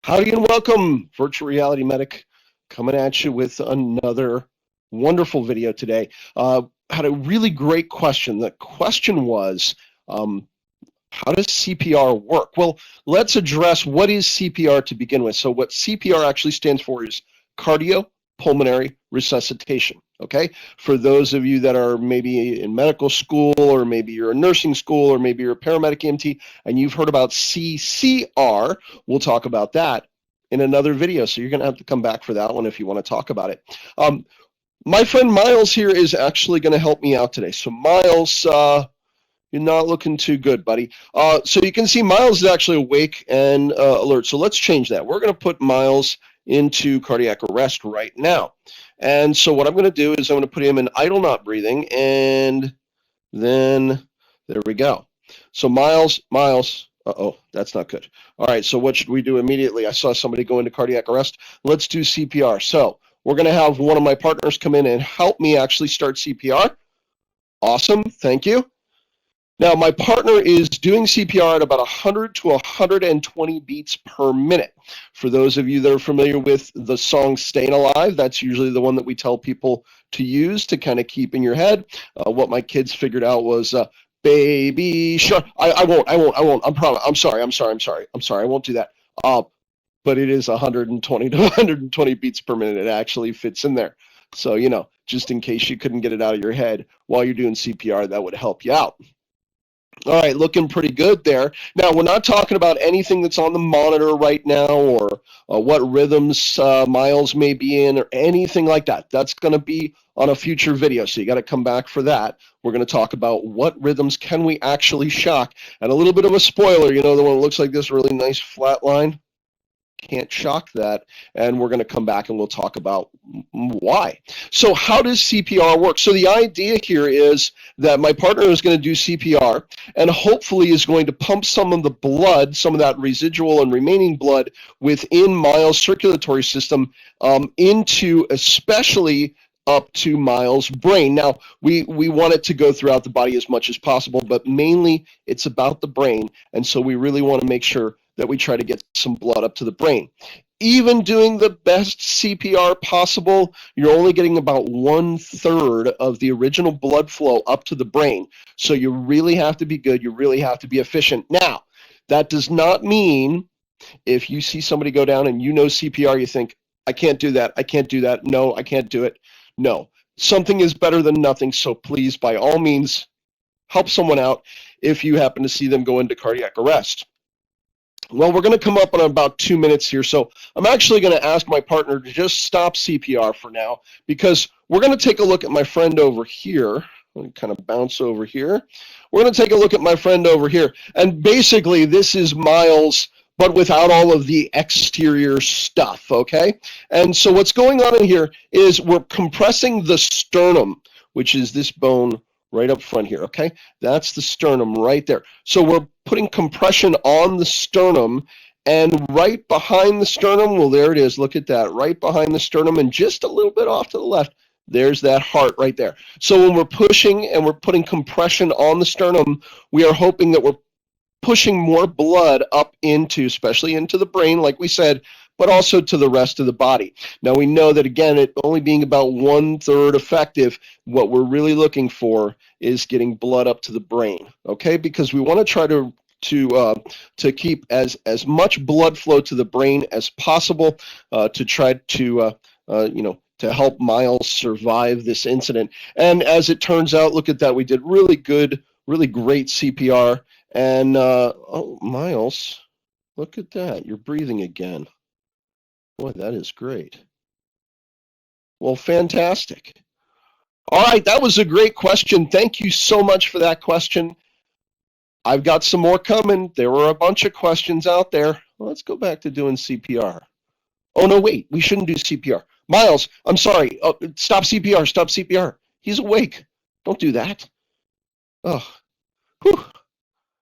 Howdy and welcome, Virtual Reality Medic, coming at you with another wonderful video today. Had a really great question. The question was, how does CPR work? Well, let's address what is CPR to begin with. So what CPR actually stands for is cardiopulmonary resuscitation. Okay, for those of you that are maybe in medical school, or maybe you're in nursing school, or maybe you're a paramedic EMT, and you've heard about CCR, we'll talk about that in another video. So you're going to have to come back for that one if you want to talk about it. My friend Miles here is actually going to help me out today. So Miles, you're not looking too good, buddy. So you can see Miles is actually awake and alert. So let's change that. We're going to put Miles into cardiac arrest right now. And so what I'm going to do is I'm going to put him in idle not breathing, and then there we go. So Miles, uh-oh, that's not good. All right, so what should we do immediately? I saw somebody go into cardiac arrest. Let's do CPR. So we're going to have one of my partners come in and help me actually start CPR. Awesome, thank you. Now, my partner is doing CPR at about 100 to 120 beats per minute. For those of you that are familiar with the song Staying Alive, that's usually the one that we tell people to use to kind of keep in your head. What my kids figured out was, baby shark. I won't. I'm sorry. I won't do that. But it is 120 to 120 beats per minute. It actually fits in there. So, you know, just in case you couldn't get it out of your head while you're doing CPR, that would help you out. All right, looking pretty good there. Now, we're not talking about anything that's on the monitor right now, or what rhythms Miles may be in, or anything like that. That's going to be on a future video, so you got to come back for that. We're going to talk about what rhythms can we actually shock. And a little bit of a spoiler, you know, the one that looks like this really nice flat line. Can't shock that, and we're going to come back and we'll talk about why. So how does CPR work? So the idea here is that my partner is going to do CPR and hopefully is going to pump some of the blood, some of that residual and remaining blood within Miles' circulatory system into especially up to Miles' brain. Now, we want it to go throughout the body as much as possible, but mainly it's about the brain, and so we really want to make sure that we try to get some blood up to the brain. Even doing the best CPR possible, you're only getting about 1/3 of the original blood flow up to the brain. So you really have to be good. You really have to be efficient. Now, that does not mean if you see somebody go down and you know CPR, you think, I can't do that. I can't do that. No, I can't do it. No, something is better than nothing. So please, by all means, help someone out if you happen to see them go into cardiac arrest. Well, we're going to come up on about 2 minutes here, so I'm actually going to ask my partner to just stop CPR for now, because we're going to take a look at my friend over here. Let me kind of bounce over here. We're going to take a look at my friend over here, and basically this is Miles, but without all of the exterior stuff, okay? And so what's going on in here is we're compressing the sternum, which is this bone right up front here, okay? That's the sternum right there. So we're putting compression on the sternum, and right behind the sternum, well, there it is. Look at that. Right behind the sternum and just a little bit off to the left, there's that heart right there. So when we're pushing and we're putting compression on the sternum, we are hoping that we're pushing more blood up into, especially into the brain, like we said, but also to the rest of the body. Now, we know that, again, it only being about 1/3 effective, what we're really looking for is getting blood up to the brain, okay? Because we want to try to keep as much blood flow to the brain as possible to try to, to help Miles survive this incident. And as it turns out, look at that, we did really good, really great CPR. And, oh, Miles, look at that, you're breathing again. Boy, that is great. Well, fantastic. All right, that was a great question. Thank you so much for that question. I've got some more coming. There were a bunch of questions out there. Well, let's go back to doing CPR. Oh, no, wait, we shouldn't do CPR. Miles, I'm sorry. Oh, stop CPR, stop CPR. He's awake. Don't do that. Oh, whew.